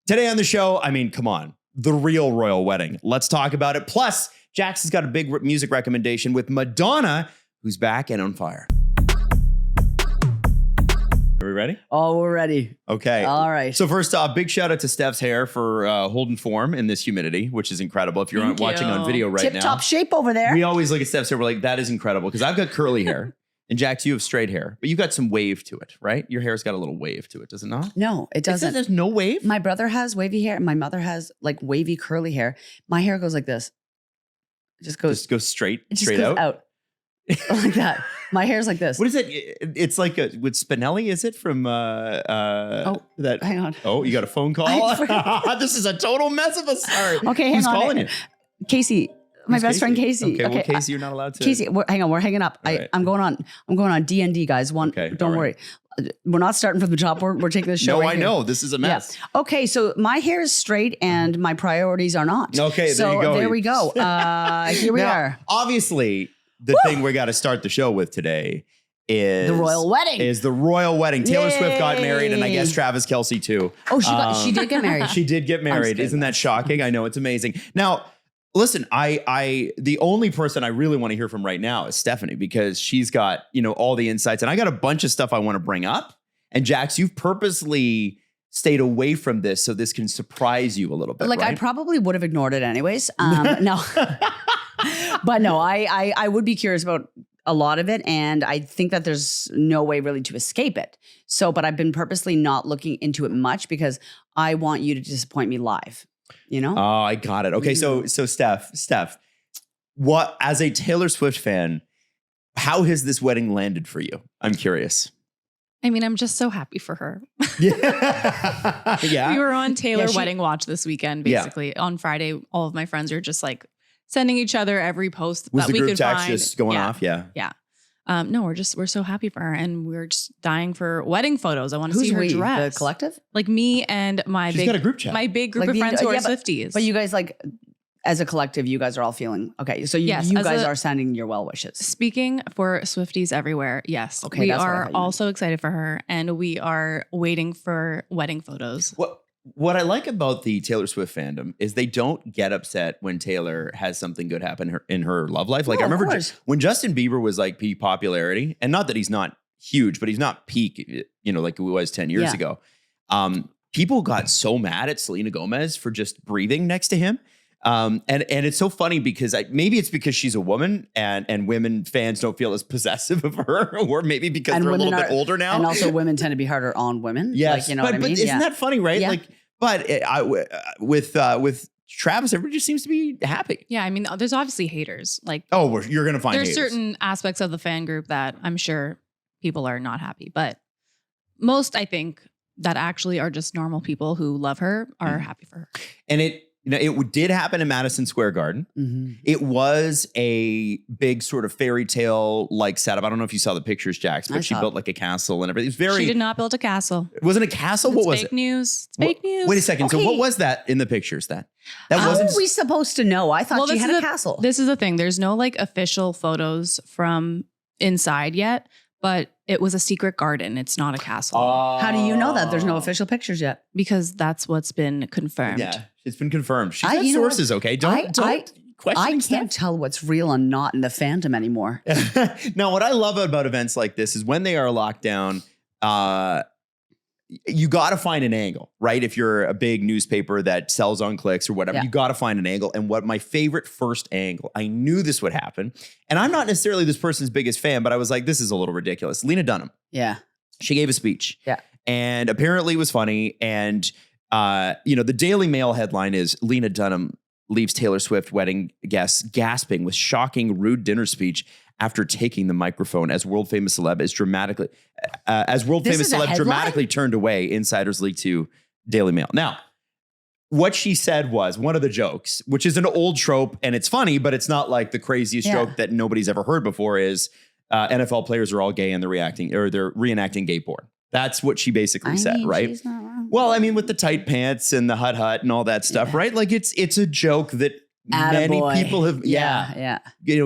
Today on the show, I mean, come on, the real royal wedding. Let's talk about it. Plus, Jax has got a big music recommendation with Madonna, who's back and on fire. Are we ready? Oh, we're ready. Okay. All right. So first off, big shout out to Steph's hair for holding form in this humidity, which is incredible. If you're watching on video right now. Tip-top shape over there. We always look at Steph's hair. We're like, that is incredible. Because I've got curly hair. And Jax, you have straight hair. But you've got some wave to it, right? Your hair's got a little wave to it, does it not? No, it doesn't. There's no wave? My brother has wavy hair and my mother has like wavy curly hair. My hair goes like this. It just goes straight out. Like that. My hair's like this. What is it? It's like with Spinelli, is it from that? Hang on. Oh, you got a phone call? This is a total mess of a start. Okay, hang on. Who's calling you? Casey. My best friend Casey. Okay, well, Casey, you're not allowed to. Casey, hang on, we're hanging up. Right. I'm going on D&D, guys. Don't worry. We're not starting from the top. We're taking this show. No, right I here. know. This is a mess. Yeah. Okay, so my hair is straight and my priorities are not. Okay, so there you go. There we go. Here we are. Obviously, the thing we got to start the show with today is the royal wedding. Taylor Yay. Swift got married, and I guess Travis Kelce too. Oh, she did get married. She did get married. Isn't that shocking? I know, it's amazing. Now, listen, the only person I really want to hear from right now is Stephanie, because she's got, all the insights, and I got a bunch of stuff I want to bring up. And Jax, you've purposely stayed away from this so this can surprise you a little bit. Like, right? I probably would have ignored it anyways. No, but no, I would be curious about a lot of it, and I think that there's no way really to escape it. So, but I've been purposely not looking into it much because I want you to disappoint me live. Oh, I got it. Okay, so Steph, what, as a Taylor Swift fan, how has this wedding landed for you? I'm curious. I mean, I'm just so happy for her. Yeah. We were on Taylor Wedding Watch this weekend, basically. Yeah. On Friday, all of my friends are just like sending each other every post that we could find. Was the group text just going off? Yeah. Yeah. No, we're so happy for her, and we're just dying for wedding photos. I want to see her dress. The collective? Like me and my She's got a group chat. My big group of friends who are Swifties. But you guys, like, as a collective, you guys are all feeling okay. So you guys are sending your well wishes. Speaking for Swifties everywhere, yes. Okay, we are all so excited for her, and we are waiting for wedding photos. What I like about the Taylor Swift fandom is they don't get upset when Taylor has something good happen in her love life. Like, I remember when Justin Bieber was like peak popularity, and not that he's not huge, but he's not peak, like he was 10 years ago. People got so mad at Selena Gomez for just breathing next to him. And it's so funny because maybe it's because she's a woman and women fans don't feel as possessive of her, or maybe because they're a little bit older now. And also women tend to be harder on women. Yes. Like, what I mean? But isn't that funny, right? Yeah. With Travis, everybody just seems to be happy. Yeah. I mean, there's obviously haters. Like, you're going to find there's haters. certain aspects of the fan group that I'm sure people are not happy, but most, I think, that actually are just normal people who love her are happy for her. And it did happen in Madison Square Garden. Mm-hmm. It was a big sort of fairy tale like setup. I don't know if you saw the pictures, Jax, but she built like a castle and everything. It was She did not build a castle. It wasn't a castle? What was it? Fake news. It's fake news. Wait a second. Okay. So what was that in the pictures then? How are we supposed to know? I thought she had a castle. This is the thing. There's no like official photos from inside yet, but it was a secret garden. It's not a castle. How do you know that? There's no official pictures yet. Because that's what's been confirmed. Yeah, it's been confirmed. She's got sources, okay? Don't question I stuff. can't tell what's real and not in the fandom anymore. Now, what I love about events like this is when they are locked down, you got to find an angle, right? If you're a big newspaper that sells on clicks or whatever, you got to find an angle. And what my favorite first angle, I knew this would happen. And I'm not necessarily this person's biggest fan, but I was like, this is a little ridiculous. Lena Dunham. Yeah. She gave a speech. Yeah. And apparently it was funny. And, the Daily Mail headline is Lena Dunham leaves Taylor Swift wedding guests gasping with shocking, rude dinner speech after taking the microphone as world famous celeb dramatically turned away, insiders leaked to Daily Mail. Now, what she said was one of the jokes, which is an old trope and it's funny, but it's not like the craziest joke that nobody's ever heard before is NFL players are all gay and they're reenacting gay porn. That's what she basically said, right? She's not wrong. Well, I mean, with the tight pants and the hut and all that stuff, right? Like it's a joke that many people have,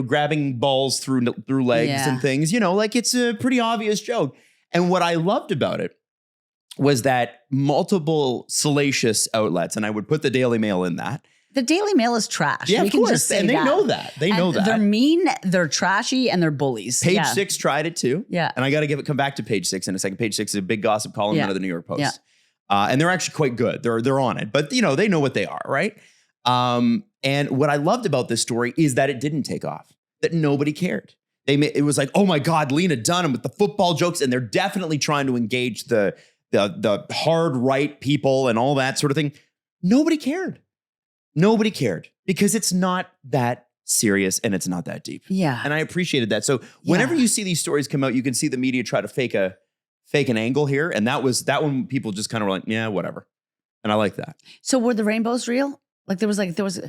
grabbing balls through legs and things, like it's a pretty obvious joke. And what I loved about it was that multiple salacious outlets, and I would put the Daily Mail in that. The Daily Mail is trash. Yeah, we of can course. just say and they that. know that. They know that. They're mean, they're trashy, and they're bullies. Page 6 tried it too. Yeah. And I got to come back to Page 6 in a second. Page 6 is a big gossip column out of the New York Post. Yeah. And they're actually quite good. They're on it. But, you know, they know what they are, right? And what I loved about this story is that it didn't take off, that nobody cared. It was like, oh my God, Lena Dunham with the football jokes. And they're definitely trying to engage the hard right people and all that sort of thing. Nobody cared. Nobody cared because it's not that serious and it's not that deep. Yeah. And I appreciated that. So whenever you see these stories come out, you can see the media try to fake an angle here. And that one people just kind of were like, yeah, whatever. And I like that. So were the rainbows real? There was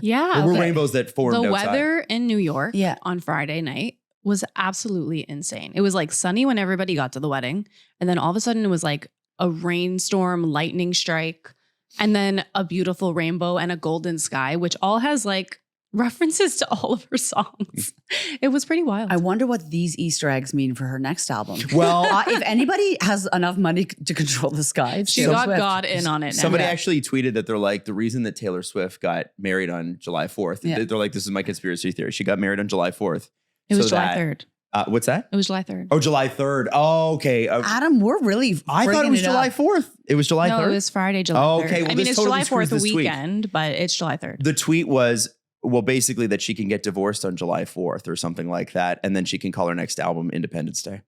Yeah. There were rainbows that formed The outside. weather in New York on Friday night was absolutely insane. It was like sunny when everybody got to the wedding. And then all of a sudden it was like a rainstorm, lightning strike, and then a beautiful rainbow and a golden sky, which all has like references to all of her songs. It was pretty wild. I wonder what these Easter eggs mean for her next album. Well, if anybody has enough money to control the sky, she got God in on it. Somebody actually tweeted that they're like, the reason that Taylor Swift got married on July 4th, they're like, this is my conspiracy theory. She got married on July 4th. It was July 3rd. What's that? It was July 3rd. Oh, July 3rd. Oh, okay. Adam, we're really I thought it was July 4th. It was July 3rd? No, it was Friday, July 3rd. Oh, okay. Well, I mean, it's totally July 4th this weekend, but it's July 3rd. The tweet was, well, basically that she can get divorced on July 4th or something like that. And then she can call her next album Independence Day.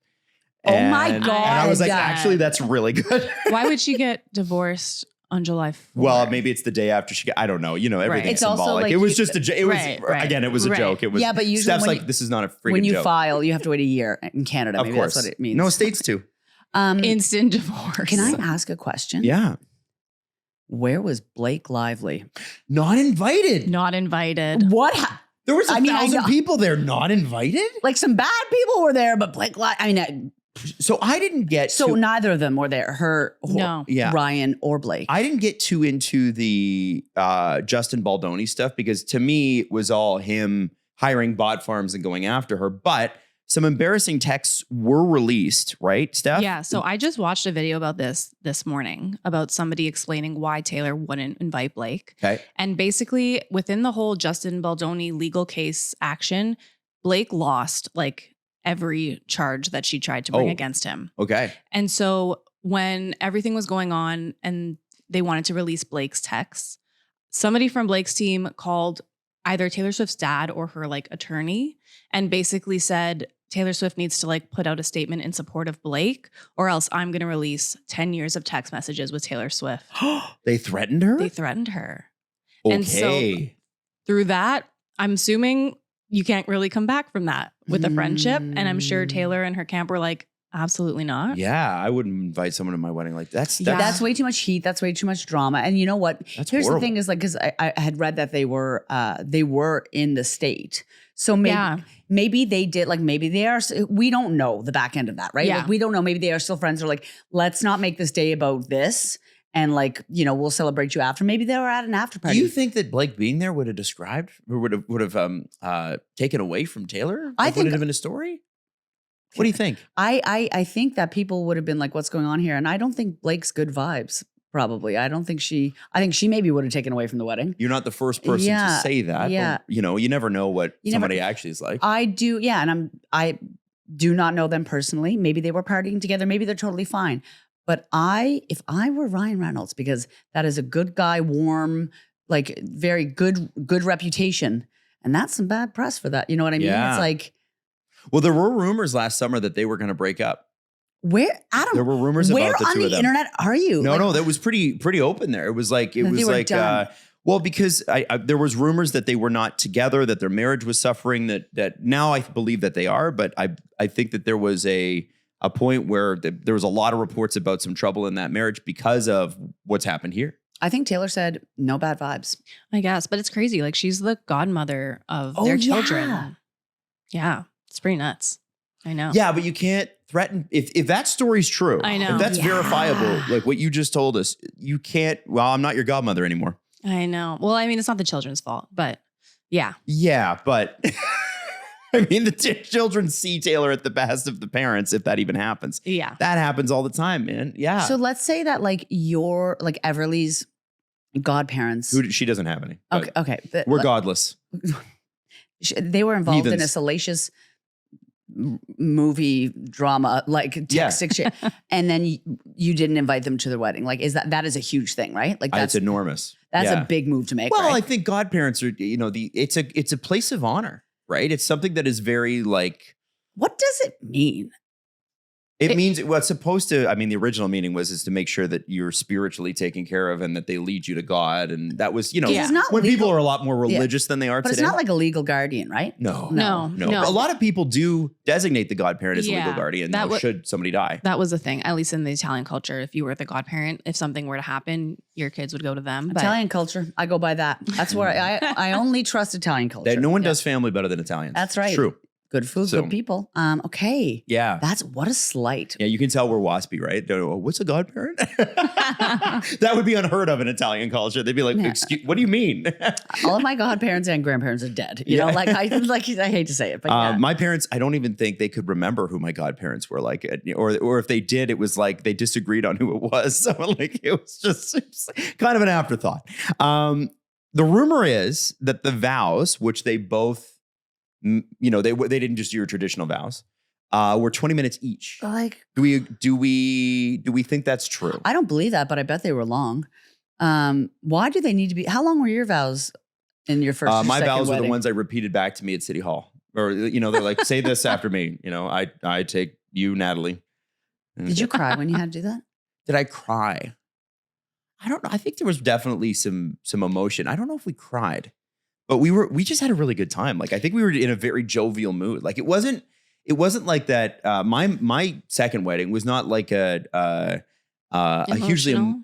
Oh my God. And I was like, actually, that's really good. Why would she get divorced on July 4th? Well, maybe it's the day after she got, I don't know. You know, everything's It's also symbolic. like it was just a joke. It was, again, it was a joke. It was, yeah, but usually Steph's like, this is not a freaking joke. when you file, you have to wait a year in Canada. Of Maybe course. that's what it means. No, states too. Instant divorce. Can I ask a question? Yeah. Where was Blake Lively? Not invited. Not invited. What? There was 1,000 people there not invited? Like some bad people were there, but Blake Lively, So I didn't get neither of them were there. No. Ryan or Blake. I didn't get too into the Justin Baldoni stuff because to me it was all him hiring bot farms and going after her. But some embarrassing texts were released, right, Steph? Yeah. So I just watched a video about this morning about somebody explaining why Taylor wouldn't invite Blake. Okay. And basically within the whole Justin Baldoni legal case action, Blake lost like every charge that she tried to bring against him. Okay. And so when everything was going on and they wanted to release Blake's texts, somebody from Blake's team called either Taylor Swift's dad or her like attorney and basically said, Taylor Swift needs to like put out a statement in support of Blake or else I'm going to release 10 years of text messages with Taylor Swift. They threatened her? They threatened her. Okay. And so through that, I'm assuming you can't really come back from that with a friendship. And I'm sure Taylor and her camp were like, absolutely not. Yeah, I wouldn't invite someone to my wedding like that. That's way too much heat. That's way too much drama. And you know what? That's Here's horrible. the thing is like, because I had read that they were in the state. So maybe they did, like maybe they are, we don't know the back end of that, right? Yeah. Like we don't know, maybe they are still friends or like, let's not make this day about this. And like, you know, we'll celebrate you after. Maybe they were at an after party. Do you think that Blake being there would have described or would have taken away from Taylor? I Like, think- would it have been a story? What do you think? I think that people would have been like, what's going on here? And I don't think Blake's good vibes, probably. I think she maybe would have taken away from the wedding. You're not the first person to say that. Yeah. But, you know, you never know what You somebody actually is like. I do, yeah. And I do not know them personally. Maybe they were partying together. Maybe they're totally fine. But if I were Ryan Reynolds, because that is a good guy, warm, like very good reputation. And that's some bad press for that. You know what I mean? Yeah. It's like, Well, there were rumors last summer that they were going to break up. where, Adam, There were rumors where about the on two the of them. internet are you? No, that was pretty open there. It was like, They were done. well, because there was rumors that they were not together, that their marriage was suffering, that now I believe that they are. But I think that there was a point where there was a lot of reports about some trouble in that marriage because of what's happened here. I think Taylor said no bad vibes. I guess, but it's crazy. Like she's the godmother of Oh, their yeah. children. Yeah. It's pretty nuts. I know. Yeah, but you can't threaten if that story's true. I know. If that's Yeah. verifiable, like what you just told us, you can't. Well, I'm not your godmother anymore. I know. Well, I mean, it's not the children's fault, but yeah. Yeah, but I mean, the children see Taylor at the behest of the parents, if that even happens. Yeah. That happens all the time, man. Yeah. So let's say that like your like Everly's godparents. She doesn't have any. Okay. We're godless. They were involved in a Heathens. salacious movie drama, like text exchange, and then you didn't invite them to the wedding. Like, that is a huge thing, right? Like It's enormous. That's a big move to make. Well, right? I think godparents are, it's a place of honor, right? It's something that is very like. What does it mean? It means what's supposed to. I mean, the original meaning is to make sure that you're spiritually taken care of and that they lead you to God. And that was, It's not when legal. people are a lot more religious than they are But today. it's not like a legal guardian, right? No. No. A lot of people do designate the godparent as a legal guardian. Should somebody die? That was a thing, at least in the Italian culture. If you were the godparent, if something were to happen, your kids would go to them. Italian culture, I go by that. That's where I only trust Italian culture. No one does family better than Italians. That's right. It's true. Good food, good people. Okay. Yeah. What a slight. Yeah, you can tell we're waspy, right? What's a godparent? That would be unheard of in Italian culture. They'd be like, "Excuse, what do you mean?" All of my godparents and grandparents are dead. You know, like I hate to say it, but my parents, I don't even think they could remember who my godparents were like, or if they did, it was like they disagreed on who it was. So like it was just kind of an afterthought. The rumor is that the vows, which they both. They didn't just do your traditional vows. Were 20 minutes each. Like, do we think that's true? I don't believe that, but I bet they were long. Why do they need to be? How long were your vows in your first? My vows wedding? were the ones I repeated back to me at City Hall, or they're like, say this after me. I take you, Natalie. Did you cry when you had to do that? Did I cry? I don't know. I think there was definitely some emotion. I don't know if we cried. But we just had a really good time. Like I think we were in a very jovial mood. Like it wasn't like that. My second wedding was not like a hugely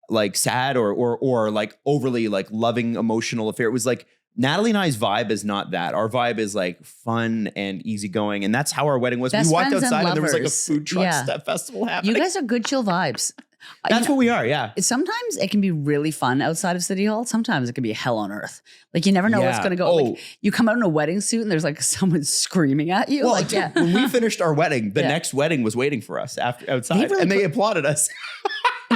like sad or like overly like loving emotional affair. It was like Natalie and I's vibe is not that. Our vibe is like fun and easygoing, and that's how our wedding was. Best we walked outside and and there was like a food truck festival happening. You guys are good, chill vibes. That's what we are, yeah. Sometimes it can be really fun outside of City Hall. Sometimes it can be hell on earth. Like you never know what's going to go. Like you come out in a wedding suit and there's like someone screaming at you. Well, when we finished our wedding, the next wedding was waiting for us outside, and they applauded us.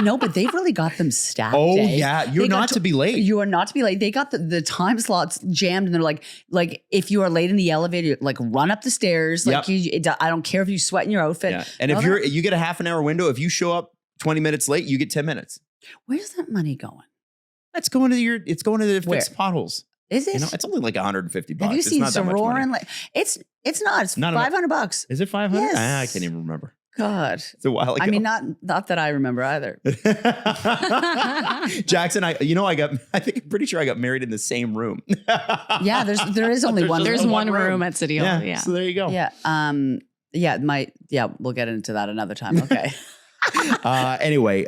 No, but they've really got them stacked. Yeah, you're not to be late. You are not to be late. They got the time slots jammed, and they're like if you are late in the elevator, like run up the stairs. Like I don't care if you sweat in your outfit. Yeah. And if you get a half an hour window, if you show up 20 minutes late, you get 10 minutes. Where's that money going? It's going to the fixed potholes. Is it? It's only like $150. Have you seen Soror and like it's not. It's $500. Is it 500? Yes. I can't even remember. God, it's a while ago. I mean, not that I remember either. Jackson, I'm pretty sure I got married in the same room. Yeah, there is only one. There's one room at City Hall. Yeah. So there you go. Yeah. We'll get into that another time. Okay. Anyway,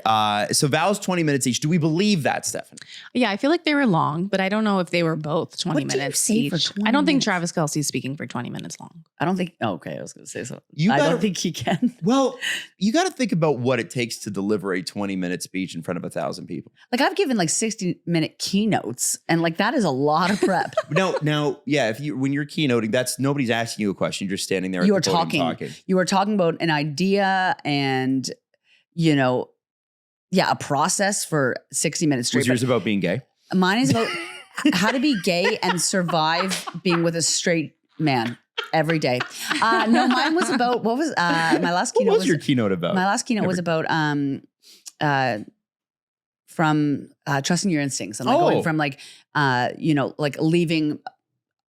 so vows 20 minutes each. Do we believe that, Stephanie? Yeah, I feel like they were long, but I don't know if they were both 20 minutes each. I don't think Travis Kelce is speaking for 20 minutes long. I don't think. Okay, I was going to say so. I don't think he can. Well, you got to think about what it takes to deliver a 20-minute speech in front of 1,000 people. Like I've given like 60-minute keynotes, and like that is a lot of prep. Now, yeah. When you're keynoting, nobody's asking you a question. You're just standing there. You are talking. You are talking about an idea and. A process for 60 minutes straight. Was yours about being gay? Mine is about how to be gay and survive being with a straight man every day. No, mine was about, what was my last keynote? What was your keynote about? My last keynote was about from trusting your instincts and like going from like, like leaving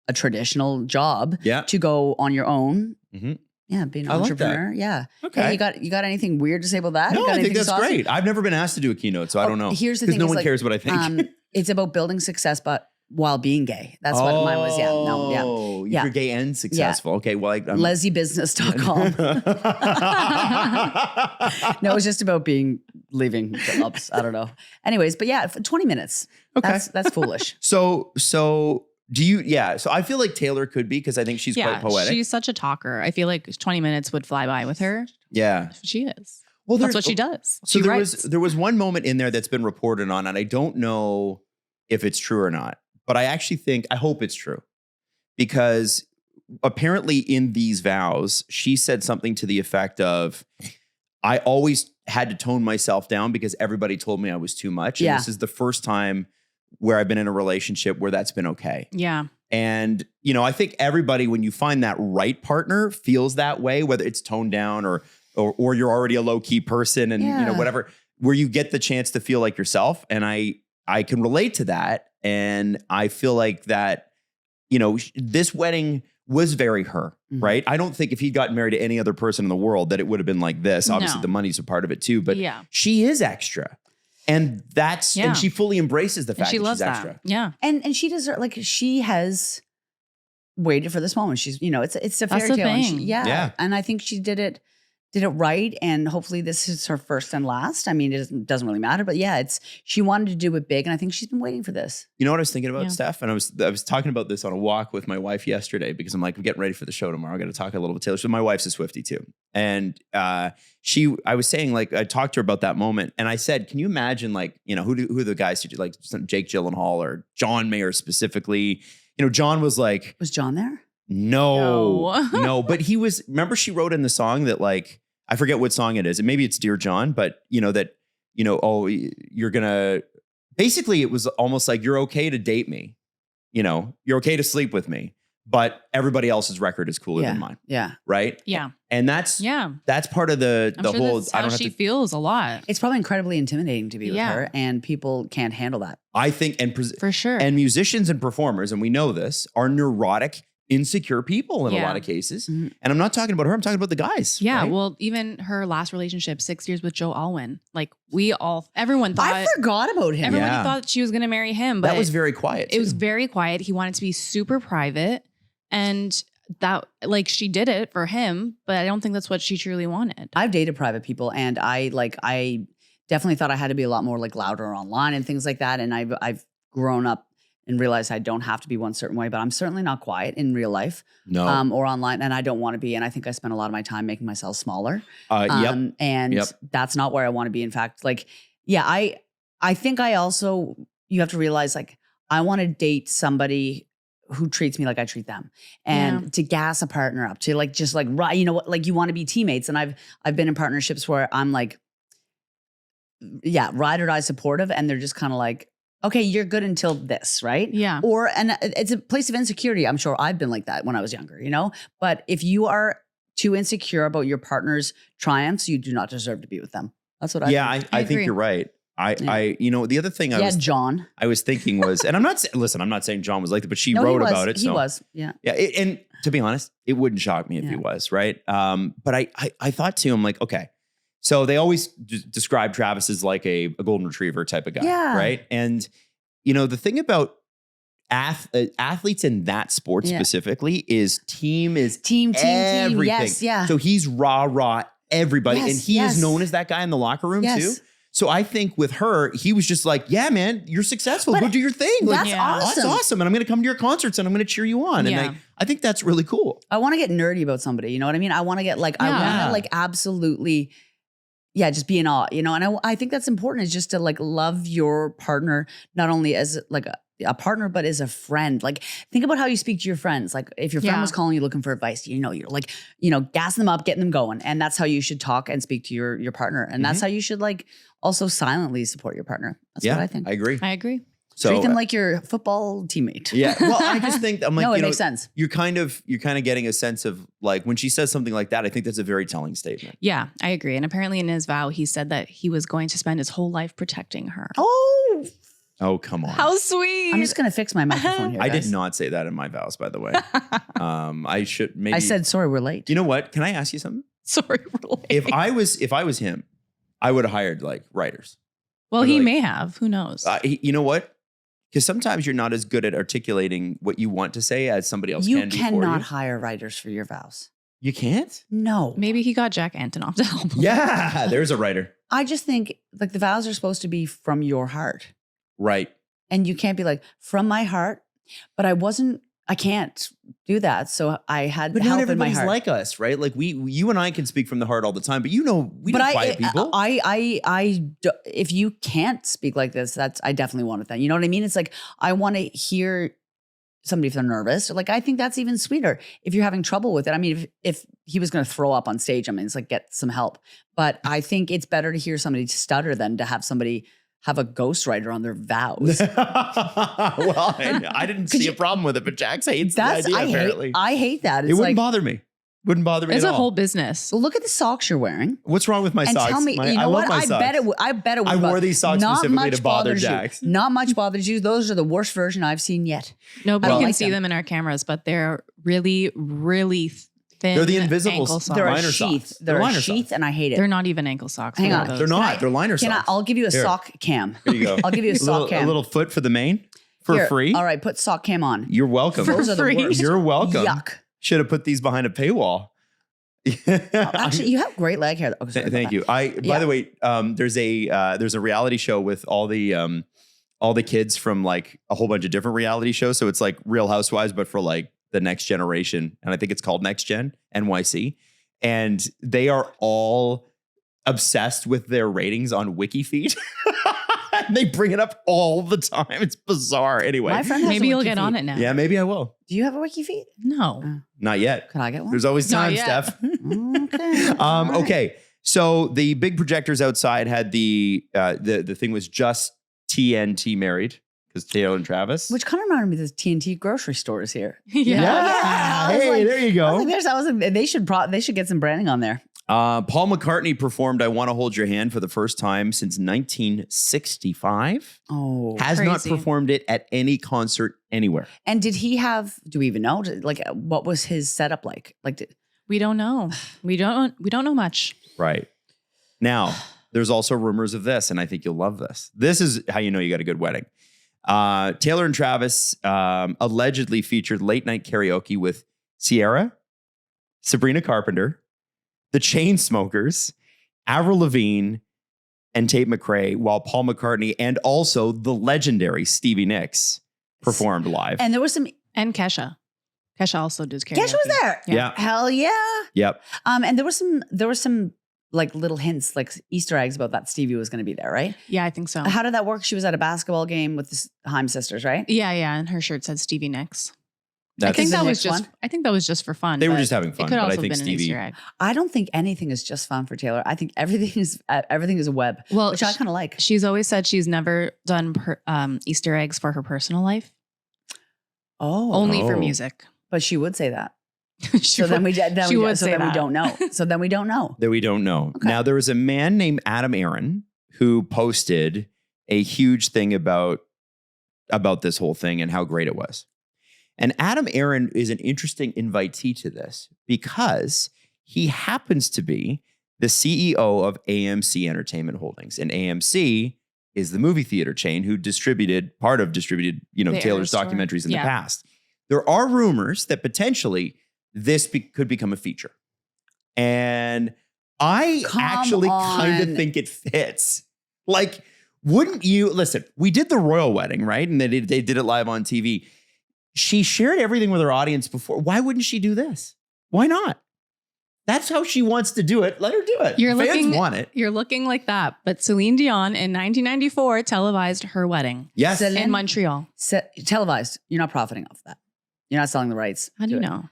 a traditional job to go on your own. Mm-hmm. Yeah, being an entrepreneur. Like yeah. Okay. Yeah, you got anything weird to say about that? No, I think that's great. I've never been asked to do a keynote, so I don't know. Here's the thing. Because no one cares what I think. It's about building success, but while being gay. That's what mine was. Yeah. No, yeah. You're gay and successful. Yeah. Okay. Well, LesieBusiness.com. No, it was just about leaving jobs. I don't know. Anyways, but yeah, 20 minutes. Okay. That's foolish. So do you? Yeah. So I feel like Taylor could be because I think she's quite poetic. She's such a talker. I feel like 20 minutes would fly by with her. Yeah. She is. Well, that's what she does. So there was one moment in there that's been reported on, and I don't know if it's true or not, but I hope it's true because apparently in these vows, she said something to the effect of, I always had to tone myself down because everybody told me I was too much. And this is the first time where I've been in a relationship where that's been okay. Yeah. And, you know, I think everybody, when you find that right partner, feels that way, whether it's toned down or you're already a low key person and, you know, whatever, where you get the chance to feel like yourself. And I can relate to that. And I feel like that, you know, this wedding was very her, right? I don't think if he'd gotten married to any other person in the world that it would have been like this. Obviously, the money's a part of it too, but she is extra. And that's, and she fully embraces the fact that she's extra. Yeah. And she deserves, like, she has waited for this moment. She's, you know, it's a fairy tale. And and I think she did it right. And hopefully this is her first and last. I mean, it doesn't really matter, but she wanted to do it big. And I think she's been waiting for this. You know what I was thinking about, Steph? And I was talking about this on a walk with my wife yesterday because I'm like, I'm getting ready for the show tomorrow. I got to talk a little bit Taylor Swift. My wife's a Swiftie too. And I was saying, like, I talked to her about that moment and I said, can you imagine, like, you know, who are the guys who do, like, Jake Gyllenhaal or John Mayer specifically? You know, John was like. Was John there? No, but he was, remember she wrote in the song that, like, I forget what song it is. And maybe it's Dear John, but you know, that, you know, oh, you're gonna, basically it was almost like, you're okay to date me. You know, you're okay to sleep with me, but everybody else's record is cooler than mine. Yeah. Right. Yeah. And that's part of the whole, that's how she feels a lot. It's probably incredibly intimidating to be with her, and people can't handle that. I think, for sure. And musicians and performers, and we know this, are neurotic, insecure people in a lot of cases. And I'm not talking about her, I'm talking about the guys. Yeah. Right? Well, even her last relationship, 6 years with Joe Alwyn, like everyone thought. I forgot about him. Everybody thought she was going to marry him. But that was very quiet. It was very quiet. He wanted to be super private. And that, like, she did it for him, but I don't think that's what she truly wanted. I've dated private people, and I definitely thought I had to be a lot more, like, louder online and things like that. And I've grown up and realize I don't have to be one certain way, but I'm certainly not quiet in real life or online, and I don't want to be. And I think I spend a lot of my time making myself smaller. And that's not where I want to be. In fact, like, I think you have to realize, like, I want to date somebody who treats me like I treat them, and to gas a partner up, to, like, just like, you know what, like, you want to be teammates. And I've been in partnerships where I'm like, ride or die supportive, and they're just kind of like, okay, you're good until this, right? Yeah. And it's a place of insecurity. I'm sure I've been like that when I was younger, you know? But if you are too insecure about your partner's triumphs, you do not deserve to be with them. That's what I think. I think you're right. You know, the other thing John. I was thinking was, and I'm not saying John was like that, but she wrote about it. He was. Yeah. And to be honest, it wouldn't shock me if he was, right? But I thought too, I'm like, okay. So they always describe Travis as like a golden retriever type of guy, right? And, you know, the thing about athletes in that sport specifically is team everything. Yes, yeah. So he's rah everybody. And he is known as that guy in the locker room too. So I think with her, he was just like, yeah, man, you're successful. Go do your thing. That's awesome. That's awesome. And I'm going to come to your concerts and I'm going to cheer you on. Yeah. And I think that's really cool. I want to get nerdy about somebody. You know what I mean? I want to get like, I want to, like, absolutely, just be in awe, you know? And I think that's important, is just to, like, love your partner, not only as, like, a partner, but as a friend. Like, think about how you speak to your friends. Like, if your friend was calling you looking for advice, you know, you're like, you know, gassing them up, getting them going. And that's how you should talk and speak to your partner. And that's how you should, like, also silently support your partner. That's what I think. I agree. So, treat them like your football teammate. Yeah. Well, I just think, I'm like, no, it makes sense. You're kind of getting a sense of, like, when she says something like that, I think that's a very telling statement. Yeah, I agree. And apparently in his vow, he said that he was going to spend his whole life protecting her. Oh, come on. How sweet. I'm just going to fix my microphone here, I guys. did not say that in my vows, by the way. I should maybe. I said, sorry, we're late. You know what? Can I ask you something? Sorry, we're late. If I was him, I would have hired, like, writers. Well, he may have. Who knows? You know what? Because sometimes you're not as good at articulating what you want to say as somebody else can be for you. You cannot hire writers for your vows. You can't? No. Maybe he got Jack Antonoff to help him. Yeah, there's a writer. I just think, like, the vows are supposed to be from your heart. Right. And you can't be like, from my heart, but I can't do that. So I had but help not in my everybody's heart. like us, right? Like, you and I can speak from the heart all the time, but you know, we don't quiet people. If you can't speak like this, I definitely want it then. You know what I mean? It's like, I want to hear somebody if they're nervous. Like, I think that's even sweeter if you're having trouble with it. I mean, if he was going to throw up on stage, I mean, it's like, get some help. But I think it's better to hear somebody stutter than to have somebody have a ghostwriter on their vows. Well, I didn't see a problem with it, but Jax hates the idea, apparently. I hate that. It wouldn't bother me. Wouldn't bother me It's at a all. whole business. Well, look at the socks you're wearing. What's wrong with my socks? And tell me, you know what? I bet it would. I wore these socks specifically to bother Jax. Not much bothers you. Those are the worst version I've seen yet. Nobody can see them in our cameras, but they're really, really thin. They're the invisible ankle socks. They're a liner sheath. socks. They're a sheath, and I hate it. They're not even ankle socks. Hang on. They're not. They're liner socks. I'll give you a sock cam. Here you go. I'll give you a sock cam. A little foot for the mane for free. All right, put sock cam on. You're welcome. Those are the free. worst. You're welcome. Yuck. Should have put these behind a paywall. Actually, you have great leg hair. Oh, Thank you. By the way, there's a reality show with all the kids from like a whole bunch of different reality shows. So it's like Real Housewives, but for like the next generation. And I think it's called Next Gen NYC. And they are all obsessed with their ratings on WikiFeed. They bring it up all the time. It's bizarre. Anyway, My friend has maybe a you'll wiki get feed. on it now. yeah, maybe I will. Do you have a wiki feed? No. Not yet. Could I get one? There's always Not time, yet. Steph. Okay. All right. Okay. So the big projectors outside had the thing was just TNT married because Taylor and Travis. Which kind of reminded me of the TNT grocery stores here. Yeah. I was Hey, like- there you I go. was like, they should get some branding on there. Paul McCartney performed "I Want to Hold Your Hand" for the first time since 1965. Oh, Has not crazy. performed it at any concert anywhere. and did he have? Do we even know? Like, what was his setup like? Like, We don't know. We don't know much. Right. Now, there's also rumors of this, and I think you'll love this. This is how you know you got a good wedding. Taylor and Travis allegedly featured late night karaoke with Ciara, Sabrina Carpenter, the Chainsmokers, Avril Lavigne, and Tate McRae, while Paul McCartney and also the legendary Stevie Nicks performed live. and there was some. And Kesha. Kesha also does karaoke. Kesha was there. Yeah. Hell yeah. Yep. And there was some like little hints, like Easter eggs about that Stevie was going to be there, right? Yeah, I think so. How did that work? She was at a basketball game with the Haim sisters, right? Yeah, and her shirt said Stevie Nicks. I That's, think the that was Nicks just. one? I think that was just for fun. they were but just having fun, It could but also I have think been an Stevie. Easter egg. I don't think anything is just fun for Taylor. I think everything is a web, Well, which I kind of like. She's always said she's never done Easter eggs for her personal life, only for Oh. music. But she would say that. She So then we would say we that. don't know. So then we don't know. That we don't know. Okay. Now, there was a man named Adam Aaron who posted a huge thing about this whole thing and how great it was. And Adam Aaron is an interesting invitee to this because he happens to be the CEO of AMC Entertainment Holdings. And AMC is the movie theater chain who distributed, The Taylor's Eras tour. documentaries in Yeah. the past. There are rumors that potentially this could become a feature. And I Come actually kind on. of think it fits. Like, wouldn't you listen? We did the royal wedding, right? And they did it live on TV. She shared everything with her audience before. Why wouldn't she do this? Why not? That's how she wants to do it. Let her do it. Fans want it. You're looking like that. But Celine Dion in 1994 televised her wedding Yes. Celine- in Montreal. Televised. You're not profiting off that. You're not selling the rights. How do to you it. know?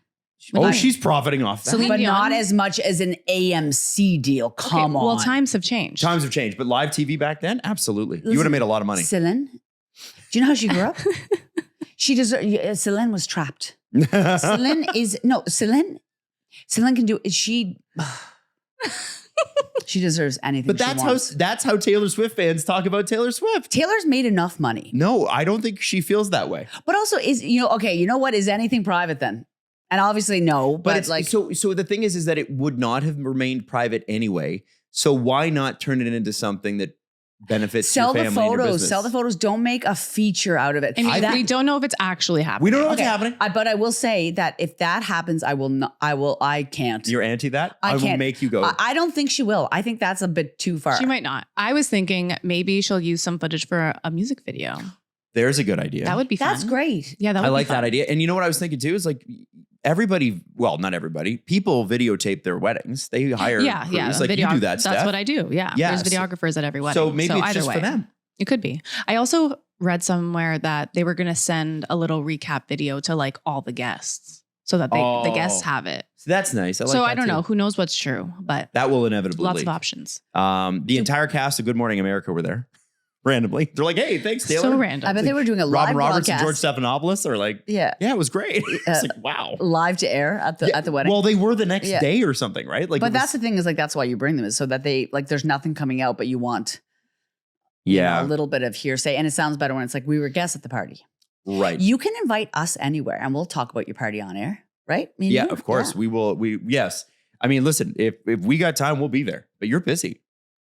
Oh, she's profiting off that. Celine But Dion? not as much as an AMC deal. Come on. Well, times have changed. Times have changed, but live TV back then, absolutely. You would Listen, have made a lot of money. Celine, do you know how she grew up? Celine was trapped. Celine can do. She deserves anything. But she wants. that's how Taylor Swift fans talk about Taylor Swift. Taylor's made enough money. No, I don't think she feels that way. But also, you know what? Is anything private then? And obviously, no. But it's like, so the thing is that it would not have remained private anyway. So why not turn it into something that benefits sell your the family and your photos. business? Don't make a feature out of it. I mean, That- we don't know if it's actually happening. We don't know what's Okay, happening. but I will say that if that happens, I can't. You're anti that? I will can't. make you go. I don't think she will. I think that's a bit too far. She might not. I was thinking maybe she'll use some footage for a music video. There's a good idea. That would be fun. That's great. Yeah, that would I be like fun. that idea. And you know what I was thinking too is like everybody, well, not everybody, people videotape their weddings. They hire crews. Like you do that stuff. That's what I do. Yeah. Yeah, There's videographers at every wedding. So maybe it's either just way, for them. It could be. I also read somewhere that they were going to send a little recap video to like all the guests so that the guests have it. So that's nice. I like so that I don't too. know. Who knows what's true, but that will inevitably lots leak. of options. The entire cast of Good Morning America were there randomly. They're like, hey, thanks, Taylor. So random. I bet they were doing a live Robin Roberts and broadcast. George Stephanopoulos are like, yeah, it was great. It's like, wow. Live to air at the wedding. Well, they were the next day or something, right? Like, but that's the thing is like, that's why you bring them is so that they like, there's nothing coming out, but you want a little bit of hearsay. And it sounds better when it's like, we were guests at the party. Right. You can invite us anywhere and we'll talk about your party on air. Right? Yeah, of course. We will. Yes. I mean, listen, if we got time, we'll be there. But you're busy.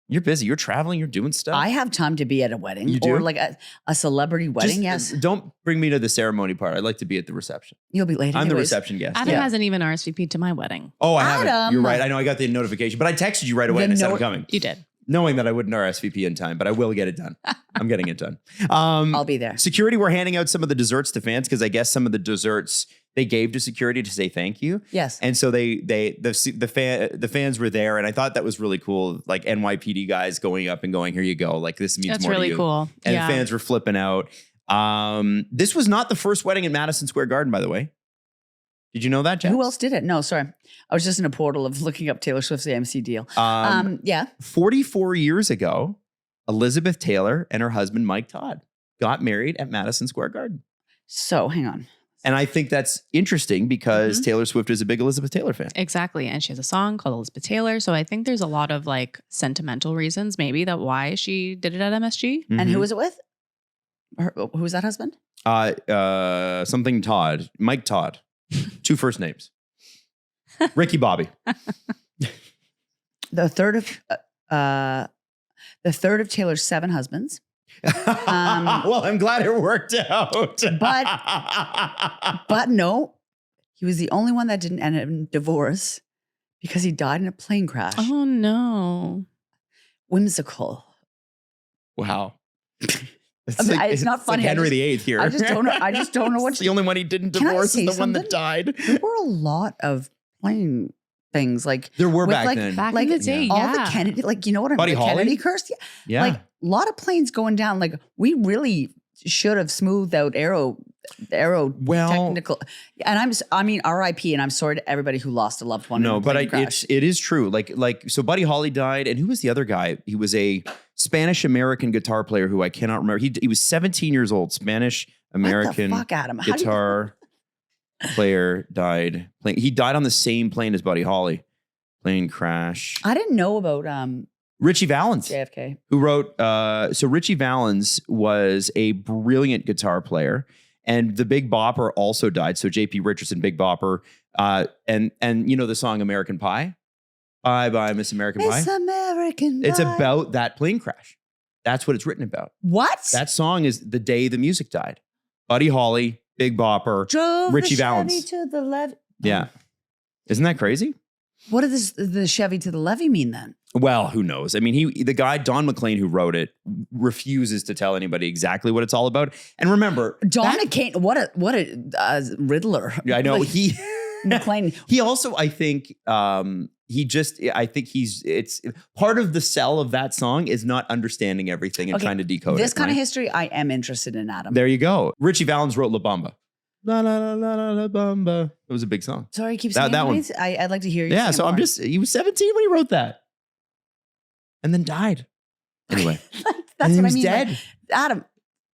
You're busy. You're traveling. You're doing stuff. I have time to be at a wedding You do? or like a celebrity wedding. Yes. Don't bring me to the ceremony part. I'd like to be at the reception. You'll be late. I'm the anyways. reception guest. Adam hasn't even RSVP'd to my wedding. Oh, I haven't. Adam. You're right. I know I got the notification, but I texted you right away and I said I'm coming. You did. Knowing that I wouldn't RSVP in time, but I will get it done. I'm getting it done. I'll be there. Security were handing out some of the desserts to fans because I guess some of the desserts they gave to security to say thank you. Yes. And so the fans were there, and I thought that was really cool. Like NYPD guys going up and going, "Here you go." Like this means That's more really to you. cool. And the fans were flipping out. This was not the first wedding in Madison Square Garden, by the way. Did you know that, Jeff? Who else did it? No, sorry. I was just in a portal of looking up Taylor Swift's AMC deal. 44 years ago, Elizabeth Taylor and her husband, Mike Todd, got married at Madison Square Garden. So hang on. And I think that's interesting because Taylor Swift is a big Elizabeth Taylor fan. Exactly. And she has a song called Elizabeth Taylor. So I think there's a lot of like sentimental reasons maybe that why she did it at MSG. And who was it with? Who was that husband? Something Todd. Mike Todd. 2 first names. Ricky Bobby. The third of Taylor's 7 husbands. Well, I'm glad it worked out. But no, he was the only one that didn't end in divorce because he died in a plane crash. Oh no. Whimsical. Wow. It's not funny. Like Henry VIII here. I just don't know what. The only one he didn't divorce is the one that died. There were a lot of plane things like there were with back then. Back in the day, all the Kennedy, like you know what I mean? Buddy The Holly? Kennedy curse. Yeah. Like a lot of planes going down. Like we really should have smoothed out aero technical. And I mean RIP, and I'm sorry to everybody who lost a loved one. No, in a but plane crash. it is true. Like so Buddy Holly died, and who was the other guy? He was a Spanish-American guitar player who I cannot remember. He was 17 years old, Spanish-American What the fuck, Adam? guitar player died. He died on the same plane as Buddy Holly. Plane crash. I didn't know about Richie Valens, JFK. who wrote, so Richie Valens was a brilliant guitar player, and the Big Bopper also died. So J.P. Richardson, Big Bopper, and you know the song American Pie? Bye bye, Miss American Pie. Miss American It's Pie. about that plane crash. That's what it's written about. What? That song is the day the music died. Buddy Holly, Big Bopper, Drove Richie the Valens. Chevy to the levee. Yeah. Isn't that crazy? What does the Chevy to the levee mean then? Well, who knows? I mean, the guy, Don McLean, who wrote it, refuses to tell anybody exactly what it's all about. And remember, Don McCain, what a Riddler. I know Like, McLean. He also, I think, it's part of the sell of that song is not understanding everything and trying to decode this it. kind of history I am interested in, Adam. There you go. Richie Valens wrote La Bamba. La la la la la la Bamba. It was a big song. Sorry, keep saying that one. I'd like to hear you. Yeah, sing so more. he was 17 when he wrote that. And then died. Anyway. That's and what he was I mean. dead. Like, Adam.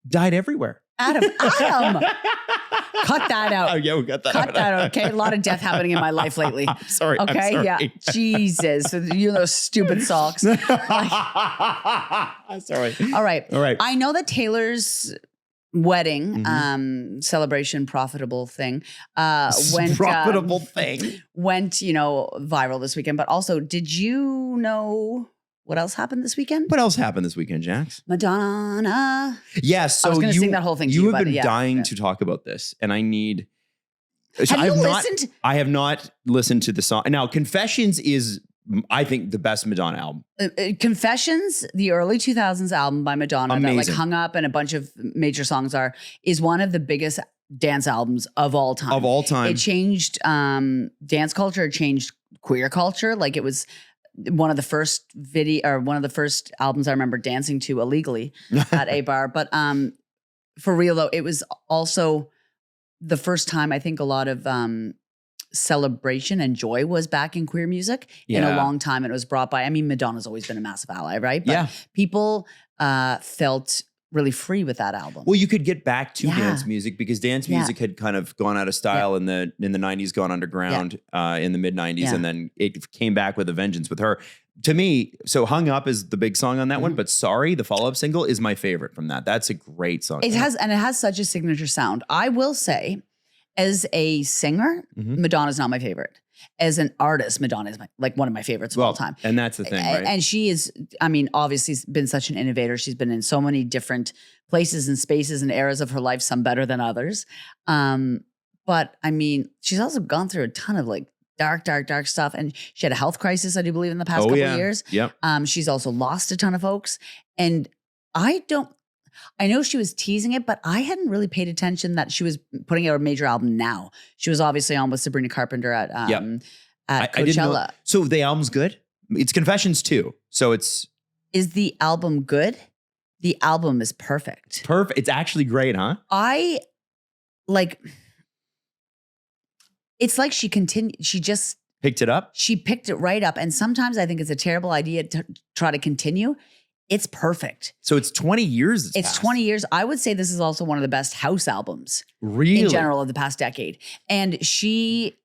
Died everywhere. Cut that out. Oh, yeah, we got that Cut that out. Okay, a lot of death happening in my life lately. Sorry. Okay, I'm sorry. yeah. Jesus, you those stupid socks. Sorry. All right. All right. I know that Taylor's wedding celebration profitable thing went viral this weekend. But also, did you know what else happened this weekend? What else happened this weekend, Jax? Madonna. Yes. So I was going to sing that whole thing to you. You have been dying to talk about this, and I need. Have you listened? I have not listened to the song. Now, Confessions is, I think, the best Madonna album. Confessions, the early 2000s album by Madonna, Amazing. that like Hung Up and a bunch of major songs is one of the biggest dance albums of all time. Of all time. It changed dance culture. It changed queer culture. Like it was one of the first albums I remember dancing to illegally at a bar. But for real though, it was also the first time I think a lot of celebration and joy was back in queer music in a long time. And it was brought by, I mean, Madonna's always been a massive ally, right? But people felt really free with that album. Well, you could get back to dance music because dance music had kind of gone out of style in the 90s, gone underground in the mid 90s. And then it came back with a vengeance with her. To me, so Hung Up is the big song on that one, but Sorry, the follow-up single, is my favorite from that. That's a great song. It has such a signature sound. I will say, as a singer, Madonna's not my favorite. As an artist, Madonna is one of my favorites of all time. And that's the thing, right? And she is, I mean, obviously been such an innovator. She's been in so many different places and spaces and eras of her life, some better than others. But I mean, she's also gone through a ton of dark stuff. And she had a health crisis, I do believe, in the past couple of years. Yep. She's also lost a ton of folks. And I know she was teasing it, but I hadn't really paid attention that she was putting out a major album now. She was obviously on with Sabrina Carpenter at Coachella. I didn't know. So the album's good? It's Confessions too. So it's... Is the album good? The album is perfect. Perfect. It's actually great, huh? It's like she just picked it up. She picked it right up. And sometimes I think it's a terrible idea to try to continue. It's perfect. So it's 20 years. It's 20 years. I would say this is also one of the best house albums really? In general of the past decade. And she,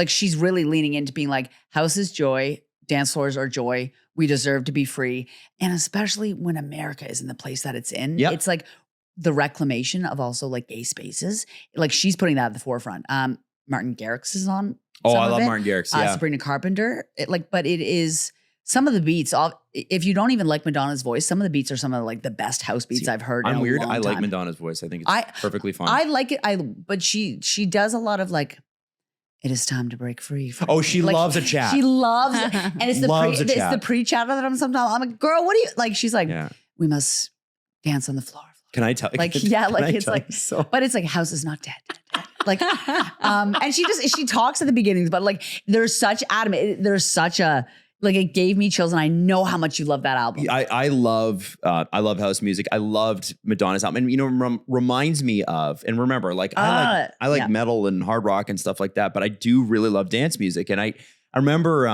she's really leaning into being like, house is joy, dance floors are joy. We deserve to be free. And especially when America is in the place that it's in, it's like the reclamation of also gay spaces. Like she's putting that at the forefront. Martin Garrix is on. Oh, I love Martin Garrix. Yeah. Sabrina Carpenter. But it is some of the beats. If you don't even like Madonna's voice, some of the beats are some of the best house beats I've heard. I'm in a weird. long I like time. Madonna's voice. I think it's perfectly fine. I like it. But she does a lot of it is time to break free. She loves a chat. She loves, and it's the pre-chatter that I'm sometimes. I'm like, girl, what do you She's like, we must dance on the floor. Can I tell? But it's like house is not dead. And she talks at the beginnings, but there's such it gave me chills, and I know how much you love that album. I love house music. I loved Madonna's album, and reminds me of. And remember, I like metal and hard rock and stuff like that, but I do really love dance music. And I remember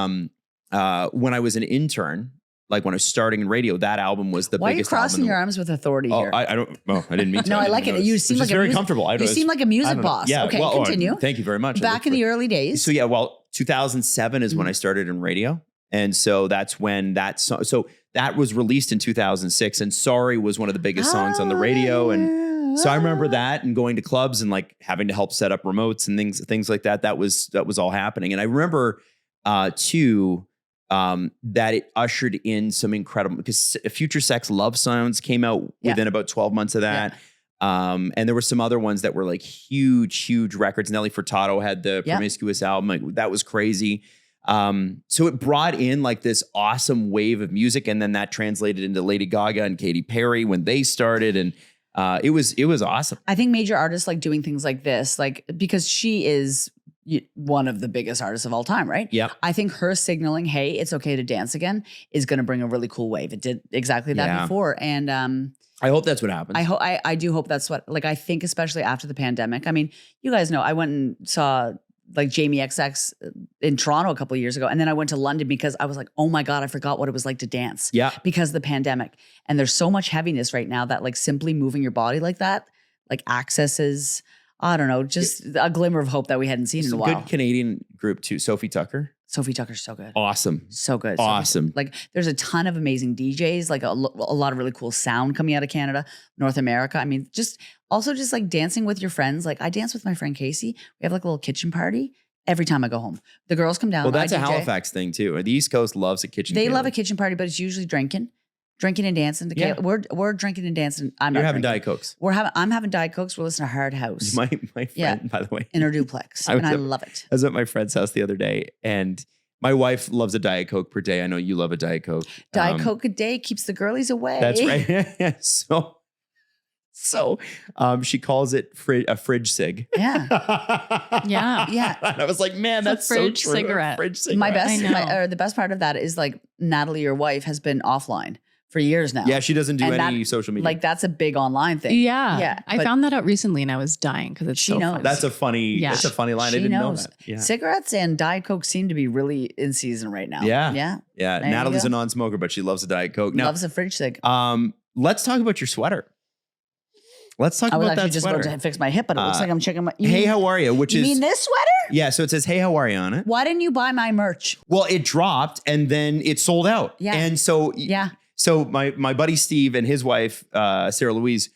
when I was an intern, when I was starting in radio, that album was the biggest album. Why are you crossing your arms with authority here? I don't. Oh, I didn't mean to. No, I like it. You seem like very comfortable. You seem like a music boss. Yeah. Okay, continue. Thank you very much. Back in the early days. So 2007 is when I started in radio. And so that's when so that was released in 2006, and Sorry was one of the biggest songs on the radio. And so I remember that and going to clubs and having to help set up remotes and things like that. That was all happening. And I remember too that it ushered in some incredible, because Future Sex Love Sounds came out within about 12 months of that. And there were some other ones that were huge records. Nelly Furtado had the Promiscuous album. That was crazy. So it brought in this awesome wave of music, and then that translated into Lady Gaga and Katy Perry when they started, and it was awesome. I think major artists doing things like this, because she is one of the biggest artists of all time, right? Yeah. I think her signaling, hey, it's okay to dance again, is going to bring a really cool wave. It did exactly that before, and I hope that's what happens. I do hope that's what. I think especially after the pandemic. I mean, you guys know I went and saw Jamie XX in Toronto a couple of years ago. And then I went to London because I was like, oh my God, I forgot what it was like to dance. Yeah. Because of the pandemic. And there's so much heaviness right now that simply moving your body like that, accesses, I don't know, just a glimmer of hope that we hadn't seen in a while. Good Canadian group too. Sophie Tucker. Sophie Tucker's so good. Awesome. So good. Awesome. There's a ton of amazing DJs, a lot of really cool sound coming out of Canada, North America. I mean, just dancing with your friends. I dance with my friend Casey. We have a little kitchen party every time I go home. The girls come down. Well, that's a Halifax thing too. The East Coast loves a kitchen. They love a kitchen party, but it's usually drinking and dancing. We're drinking and dancing. You're having Diet Cokes. I'm having Diet Cokes. We're listening to Hard House. My friend, by the way, in her duplex, and I love it. I was at my friend's house the other day, and my wife loves a Diet Coke per day. I know you love a Diet Coke. Diet Coke a day keeps the girlies away. That's right. So she calls it a fridge cig. Yeah. Yeah. And I was like, man, that's so fridge true. Cigarette. A fridge cigarette. The best part of that is Natalie, your wife, has been offline for years now. Yeah, she doesn't do And any social media. Like that's a big online thing. Yeah. I but found that out recently and I was dying because it's She so knows. funny. That's a funny line. I She didn't knows. know that. Yeah. Cigarettes and Diet Coke seem to be really in season right now. Yeah. Yeah. Yeah. There you Natalie's go. a non-smoker, but she loves a Diet Coke. Now, Loves a fridge cig. let's talk about your sweater. Let's talk I was about actually that just sweater. about to fix my hip, but it looks like I'm checking my. Hey, how are you? Which You is mean this sweater? yeah. So it says, "Hey, how are you?" on it. Why didn't you buy my merch? Well, it dropped and then it sold out. Yeah. And so Yeah. So my buddy Steve and his wife Sarah Louise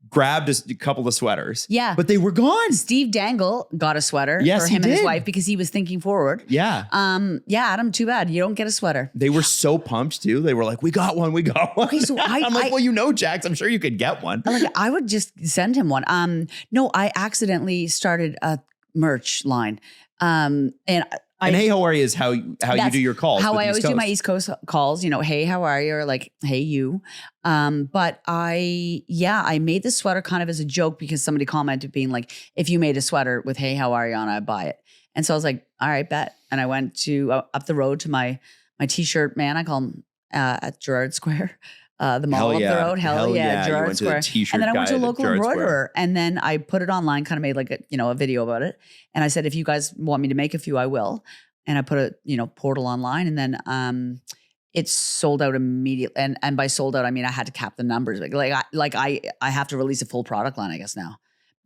grabbed a couple of sweaters. Yeah. But they were gone. Steve Dangle got a sweater Yes, for he him and his did. wife because he was thinking forward. Yeah. Yeah, Adam, too bad. You don't get a sweater. They were so pumped too. They were like, "We got one. We got one." Okay, so I'm like, "Well, you know, Jax, I'm sure you could get one." Like I would just send him one. No, I accidentally started a merch line. And And hey, how are you is how you do your calls. How with I East always do my Coast. East Coast calls, hey, how are you? Or like, hey, you. But I made the sweater kind of as a joke because somebody commented being like, if you made a sweater with hey, how are you on, I'd buy it. And so I was like, all right, bet. And I went to up the road to my t-shirt man. I call him at Gerrard Square. The mall up the road. Hell yeah, You Gerrard went to the Square. t-shirt And then I went to a guy at local Gerrard embroiderer Square. and then I put it online, kind of made like a video about it. And I said, if you guys want me to make a few, I will. And I put a, portal online and then it sold out immediately. And by sold out, I mean, I had to cap the numbers. I have to release a full product line, I guess now.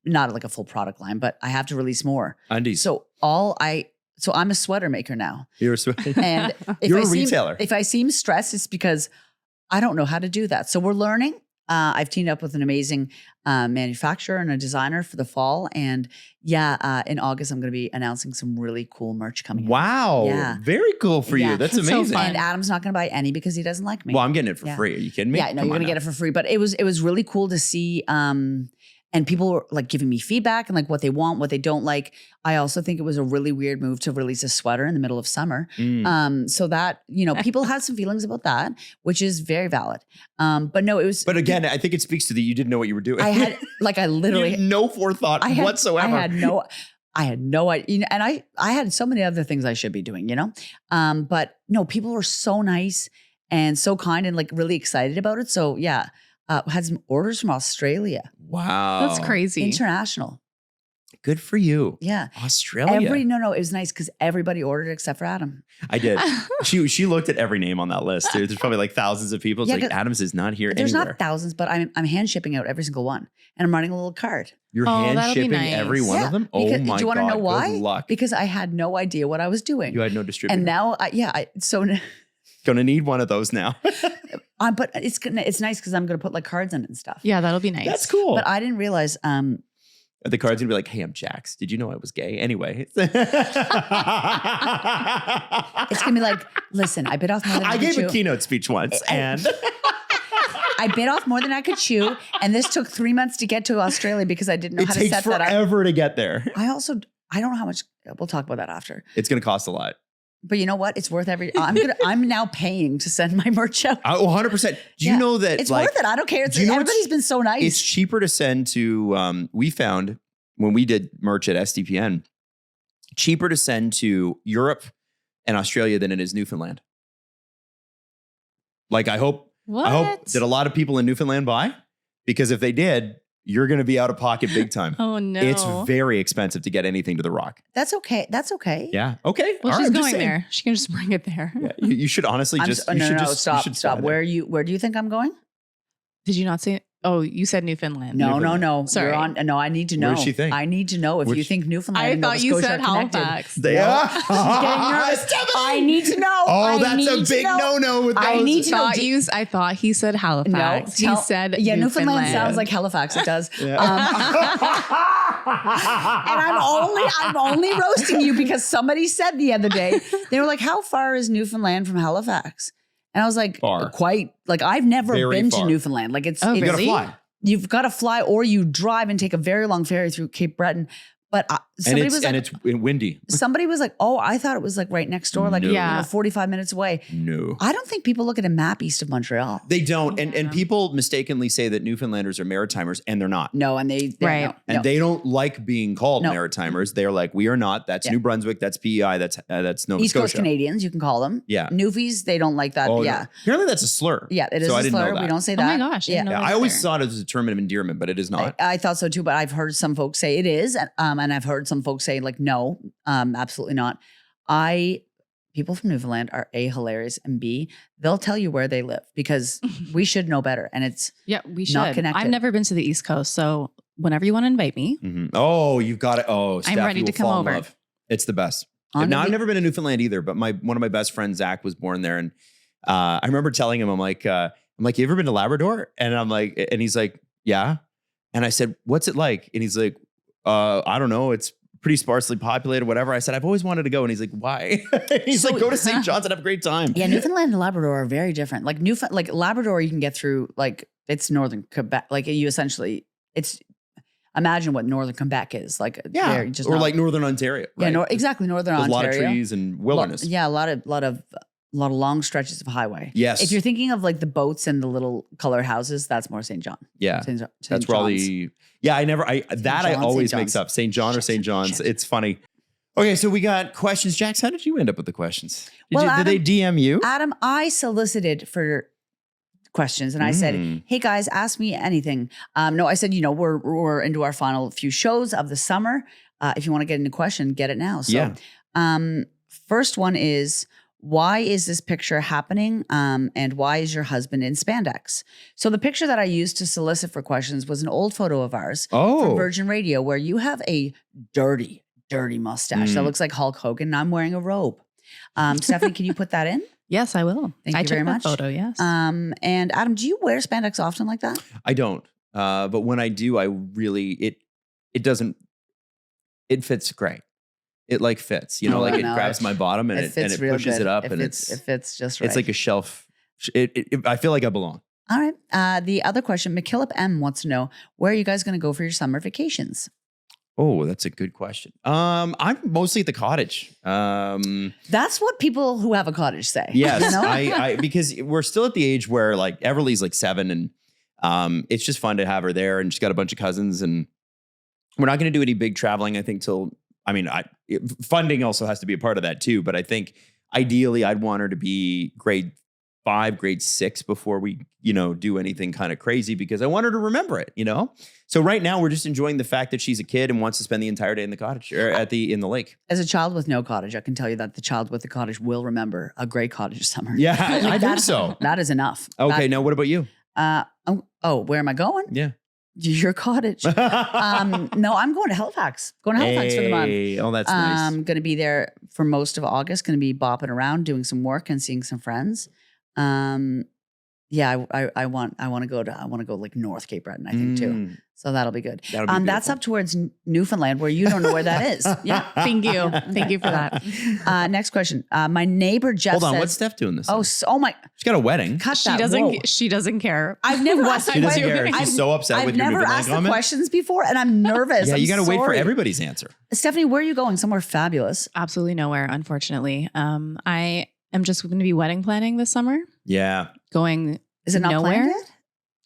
Not like a full product line, but I have to release more. Undies. So I'm a sweater maker now. You're a sweater. And if You're I a seem, retailer. If I seem stressed, it's because I don't know how to do that. So we're learning. I've teamed up with an amazing manufacturer and a designer for the fall. And in August, I'm going to be announcing some really cool merch coming in. Wow. Yeah. Very cool for Yeah. you. That's That's so amazing. fun. And Adam's not going to buy any because he doesn't like me. Well, I'm getting it for Yeah. free. Are you kidding me? Yeah, no, you're going to get it for free. But it was really cool to see. And people were like giving me feedback and like what they want, what they don't like. I also think it was a really weird move to release a sweater in the middle of summer. So that, people had some feelings about that, which is very valid. But no, it was. But again, I think it speaks to that you didn't know what you were doing. I had literally You had no forethought whatsoever. I had no idea. And I had so many other things I should be doing, But no, people were so nice and so kind and like really excited about it. So yeah. Had some orders from Australia. Wow. That's crazy. International. Good for you. Yeah. Australia. It was nice because everybody ordered except for Adam. I did. She looked at every name on that list. Dude. There's probably like thousands of people. It's Yeah, like 'cause Adams is not here There's anywhere. not thousands, but I'm hand shipping out every single one. And I'm running a little card. You're Oh, hand that'll be shipping nice. every one of them? Oh because- my God. do you want to know why? Good luck. Because I had no idea what I was doing. You had no distributor. And now, Gonna need one of those now. but it's nice because I'm going to put like cards in it and stuff. Yeah, that'll be nice. That's cool. But I didn't realize. The card's gonna be like, "Hey, I'm Jax. Did you know I was gay?" Anyway, It's gonna be like, listen, I bit off more than I I could gave chew. a keynote speech once, and I bit off more than I could chew, and this took 3 months to get to Australia because I didn't know it how to takes set that up. forever to get there. I don't know how much. We'll talk about that after. It's gonna cost a lot. But you know what? It's worth I'm now paying to send my merch out. 100%. Do you know that It's worth it? I don't care. Everybody's been so nice. It's cheaper to send to. We found when we did merch at SDPN, cheaper to send to Europe and Australia than it is Newfoundland. Like I hope that a lot of people in Newfoundland buy, because if they did, you're going to be out of pocket big time. Oh no. It's very expensive to get anything to the Rock. That's okay. That's okay. Yeah. Okay. Well, All she's right, I'm just going saying. there. She can just bring it there. Yeah, you should honestly Stop. send it. Where do you think I'm going? Did you not say? Oh, you said Newfoundland. No. Sorry. No, I need to know. Where does she think? I need to know if you think Newfoundland I and Nova thought you Scotia said are connected. Halifax. They are. She's getting nervous. I need to know. Oh, that's a big no-no with those. I need to know. I thought he said Halifax. He said Newfoundland sounds like Halifax. It does. Yeah. And I'm only roasting you because somebody said the other day, they were like, how far is Newfoundland from Halifax? And I was like, Far. quite, like I've never Very been far. to Newfoundland. Like Oh, You gotta really? fly. you've got to fly or you drive and take a very long ferry through Cape Breton. But it's windy. Somebody was like, oh, I thought it was like right next door, like No. 45 minutes away. No. I don't think people look at a map east of Montreal. They don't. And people mistakenly say that Newfoundlanders are Maritimers, and they're not. No, and they Right. no. They don't like being called No. Maritimers. They're like, we are not. That's New Brunswick. That's PEI. That's Nova East Scotia. Coast Canadians, you can call them. Yeah. Newfies, they don't like that. Oh, yeah. no. Apparently that's a slur. Yeah, it is So I a didn't know slur. that. We don't say Oh that. my gosh. I Yeah. didn't know Yeah, that I always either. thought it was a term of endearment, but it is not. I thought so too, but I've heard some folks say it is. And I've heard some folks say like, no, absolutely not. People from Newfoundland are A, hilarious, and B, they'll tell you where they live because we should know better. And it's Yeah, we should. not connected. I've never been to the East Coast, so whenever you want to invite me, Mhm. Oh, you've got it. Oh, Steph, ready you to will come fall in over. love. It's the best. On Now, the- I've never been to Newfoundland either, but one of my best friends, Zach, was born there. And I remember telling him, I'm like, you ever been to Labrador? And I'm like, and he's like, yeah. And I said, what's it like? And he's like, I don't know. It's pretty sparsely populated, whatever. I said, I've always wanted to go. And he's like, why? He's like, go to St. John's and have a great time. Yeah, Newfoundland and Labrador are very different. Like Labrador, you can get through like it's northern Quebec. Like you essentially, imagine what northern Quebec is like. Yeah. they're just Or not- like Northern Ontario. yeah, Right? exactly northern There's Ontario. a lot of trees and wilderness. Yeah, a lot of long stretches of highway. Yes. If you're thinking of like the boats and the little colored houses, that's more St. John. Yeah. St. That's where all the, yeah, I John's, always St. mix John's. up St. John or St. John's. Shit. It's funny. Okay, so we got questions. Jax, how did you end up with the questions? Well, Did they DM you? Adam, I solicited for questions and I said, hey guys, ask me anything. No, I said, we're into our final few shows of the summer. If you want to get into question, get it now. So, first one is, why is this picture happening? And why is your husband in spandex? So the picture that I used to solicit for questions was an old photo of ours from Virgin Radio where you have a dirty mustache that looks like Hulk Hogan and I'm wearing a robe. Stephanie, can you put that in? yes, I will. Thank I you took very that much. photo, yes. And Adam, do you wear spandex often like that? I don't. But when I do, I really, it fits great. It like fits, Oh, like it no, grabs my bottom and it real pushes good. it up It and fits, it's it fits just right. it's like a shelf. I feel like I belong. All right. The other question, McKillop M wants to know, where are you guys going to go for your summer vacations? Oh, that's a good question. I'm mostly at the cottage. That's what people who have a cottage say. Yes, You know? I because we're still at the age where like Everly's like 7 and it's just fun to have her there and she's got a bunch of cousins and we're not going to do any big traveling, I think, funding also has to be a part of that too. But I think ideally I'd want her to be grade 5, grade 6 before we, do anything kind of crazy because I want her to remember it, So right now we're just enjoying the fact that she's a kid and wants to spend the entire day in the cottage or in the lake. As a child with no cottage, I can tell you that the child with the cottage will remember a great cottage summer. Yeah, I think so. That is enough. Okay, now what about you? Where am I going? Yeah. Your cottage. No, I'm going to Halifax. Going to Halifax for the month. Oh, that's nice. I'm going to be there for most of August. Going to be bopping around, doing some work, and seeing some friends. Yeah, I want to go like North Cape Breton, I think too. So that'll be good. That'll be that's beautiful. up towards Newfoundland, where you don't know where that is. Yeah. Thank you. Thank you for that. Next question. My neighbor Jeff Hold on, says, what's Steph doing this? Oh my! She's got a wedding. Cut She that. doesn't Whoa. she doesn't care. I've never what asked. She I'm doesn't doing. care. She's so upset I've with your never Newfoundland asked the comment. questions before, and I'm nervous. Yeah, you got to wait for sorry. everybody's answer. Stephanie, where are you going? Somewhere fabulous. Absolutely nowhere, unfortunately. I am just going to be wedding planning this summer. Yeah. Going Is it not nowhere. planned yet?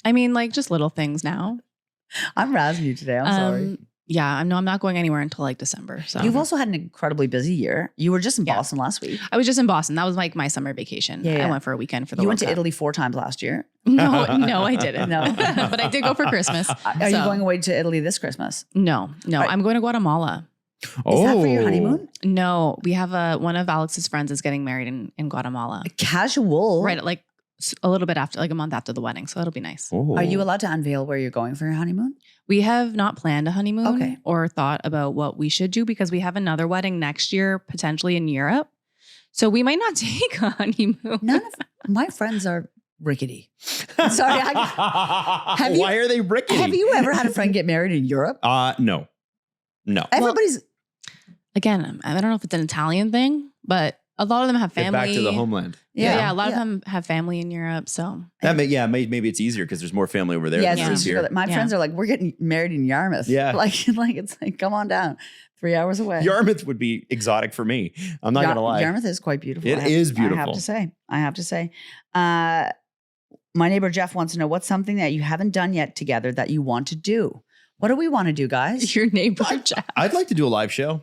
I mean, like just little things now. I'm razzing you today. I'm sorry. Yeah, I'm not going anywhere until like December. So You've also had an incredibly busy year. You were just in Yeah. Boston last week. I was just in Boston. That was like my summer vacation. Yeah, yeah. I went for a weekend for the You World went to Cup. Italy 4 times last year. No, I didn't. No. But I did go for Christmas. Are you going away to Italy this Christmas? No. Right. I'm going to Guatemala. Is that for your honeymoon? No, we have one of Alex's friends is getting married in Guatemala. Casual. Right, like a little bit after, like a month after the wedding. So it'll be nice. Oh. Are you allowed to unveil where you're going for your honeymoon? We have not planned a honeymoon Okay. or thought about what we should do because we have another wedding next year, potentially in Europe. So we might not take a honeymoon. None of my friends are rickety. Sorry. Have you- Why are they rickety? Have you ever had a friend get married in Europe? No. Everybody's Again, I don't know if it's an Italian thing, but A lot of them have Get family. back to the homeland. Yeah, a lot of them have family in Europe. So Maybe it's easier because there's more family over there than there is here. My friends are like, we're getting married in Yarmouth. Yeah. Like it's like, come on down. 3 hours away. Yarmouth would be exotic for me. I'm not going to lie. Yarmouth is quite beautiful. It is beautiful. I have to say. My neighbor Jeff wants to know what's something that you haven't done yet together that you want to do. What do we want to do, guys? Your neighbor Jeff. I'd like to do a live show.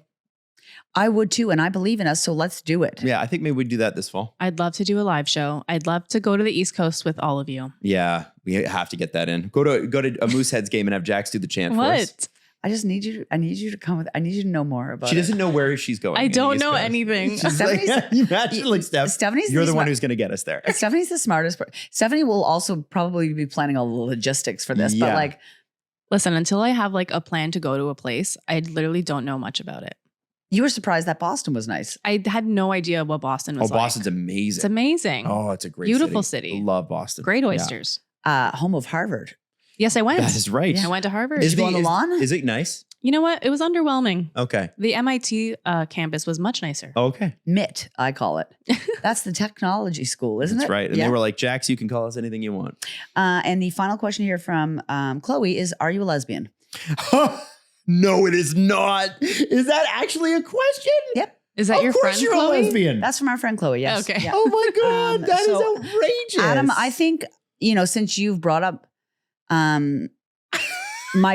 I would too, and I believe in us, so let's do it. Yeah, I think maybe we'd do that this fall. I'd love to do a live show. I'd love to go to the East Coast with all of you. Yeah, we have to get that in. Go to a Mooseheads game and have Jax do the chant for us. What? I just need you. I need you to come with. I need you to know more about. She doesn't know where she's going. I don't know anything. She's like, imagine like Steph. Stephanie's you're the one who's going to get us there. Stephanie's the smartest. Stephanie will also probably be planning all the logistics for this. But like, listen, until I have like a plan to go to a place, I literally don't know much about it. You were surprised that Boston was nice. I had no idea what Boston was like. Boston's amazing. It's amazing. Oh, it's a great beautiful city. Love Boston. Great oysters. Home of Harvard. Yes, I went. That is right. I went to Harvard. Did you go on the lawn? Is it nice? You know what? It was underwhelming. Okay. The MIT campus was much nicer. Okay. MIT, I call it. That's the technology school, isn't That's it? right. And they were like, Jax, you can call us anything you want. And the final question here from Chloe is, are you a lesbian? No, it is not. Is that actually a question? Yep. Is that your friend, you're Chloe? A lesbian. That's from our friend Chloe, yes. Okay. Yeah. Oh my God, that is outrageous. Adam, I think, since you've brought up my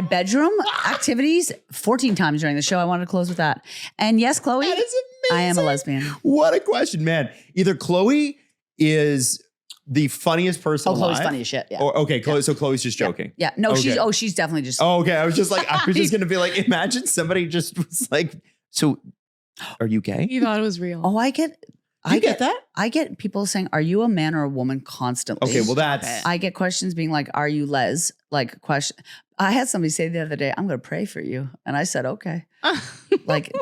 bedroom activities 14 times during the show, I wanted to close with that. And yes, Chloe, that is amazing. I am a lesbian. What a question, man. Either Chloe is the funniest person alive. Chloe's funny as shit. Yeah. Or, okay, Chloe, so Chloe's just joking. Yeah. No, okay. she's definitely just. Oh, okay. I was just going to be like, imagine somebody just was like, so are you gay? You thought it was real. Oh, I get that? I get people saying, are you a man or a woman constantly? Okay, well that's. I get questions being like, are you les? Like question. I had somebody say the other day, I'm going to pray for you. And I said, okay. Like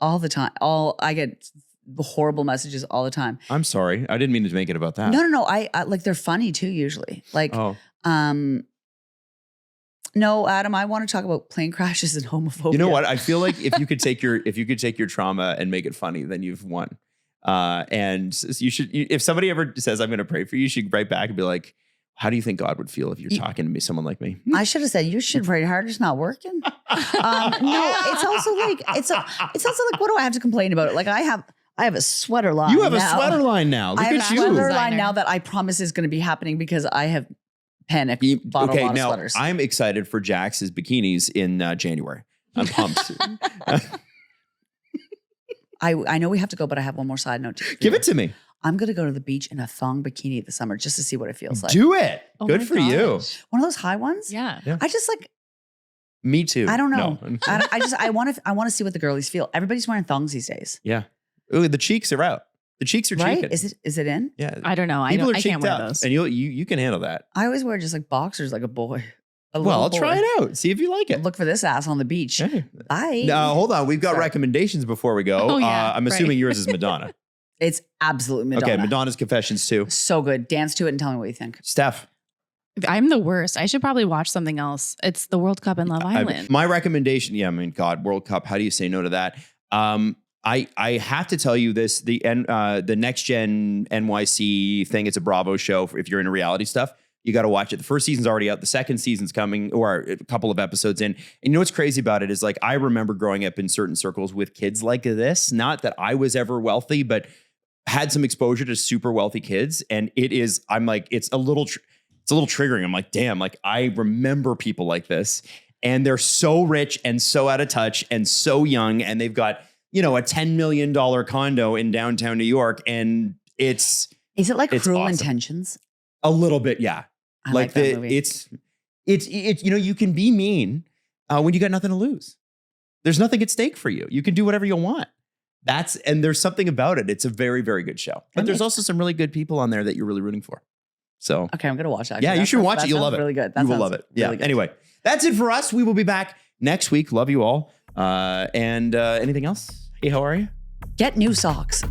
all the time. I get horrible messages all the time. I'm sorry. I didn't mean to make it about that. No. I like, they're funny too, usually. Like, no, Adam, I want to talk about plane crashes and homophobia. You know what? I feel like if you could take your trauma and make it funny, then you've won. And you should, if somebody ever says, I'm going to pray for you, you should write back and be like, how do you think God would feel if you're talking to me, someone like me? I should have said, you should pray harder. It's not working. No, it's also like, what do I have to complain about it? Like I have a sweater line. You have a sweater line now. Look I have at a you. sweater line now that I promise is going to be happening because I have panicked, bought a lot of sweaters. I'm excited for Jax's bikinis in January. I'm pumped. I know we have to go, but I have one more side note. Give it to me. I'm going to go to the beach in a thong bikini this summer just to see what it feels like. Do it. Oh Good for you. One of those high ones? Yeah. I just like. Me too. I don't know. No. I want to see what the girlies feel. Everybody's wearing thongs these days. Yeah. Ooh, the cheeks are out. The cheeks are right? cheeking. Is it in? Yeah. I don't know. I can't wear those. And you can handle that. I always wear just like boxers like a boy. Well, I'll try it out. See if you like it. Look for this ass on the beach. Hey. Bye. Now, hold on. We've got recommendations before we go. Oh, yeah, I'm assuming yours is Madonna. It's absolute Madonna. Okay, Madonna's Confessions too. So good. Dance to it and tell me what you think. Steph. I'm the worst. I should probably watch something else. It's the World Cup in Love Island. My recommendation, God, World Cup. How do you say no to that? I have to tell you this: the Next Gen NYC thing. It's a Bravo show. If you're into reality stuff, you got to watch it. The first season's already out. The second season's coming, or a couple of episodes in. And you know what's crazy about it is like I remember growing up in certain circles with kids like this. Not that I was ever wealthy, but had some exposure to super wealthy kids, and I'm like, it's a little triggering. I'm like, damn, like I remember people like this, and they're so rich and so out of touch and so young, and they've got, a $10 million condo in downtown New York, and is it like Cruel awesome. Intentions? A little bit, yeah. I like that movie. It's you can be mean when you got nothing to lose. There's nothing at stake for you. You can do whatever you want. And there's something about it. It's a very, very good show. But there's also some really good people on there that you're really rooting for. So okay, I'm gonna watch that. Yeah, you should watch it. You'll love it. Really good. You will love it. Yeah. Really good. Anyway, that's it for us. We will be back next week. Love you all. And anything else? Hey, how are you? Get new socks.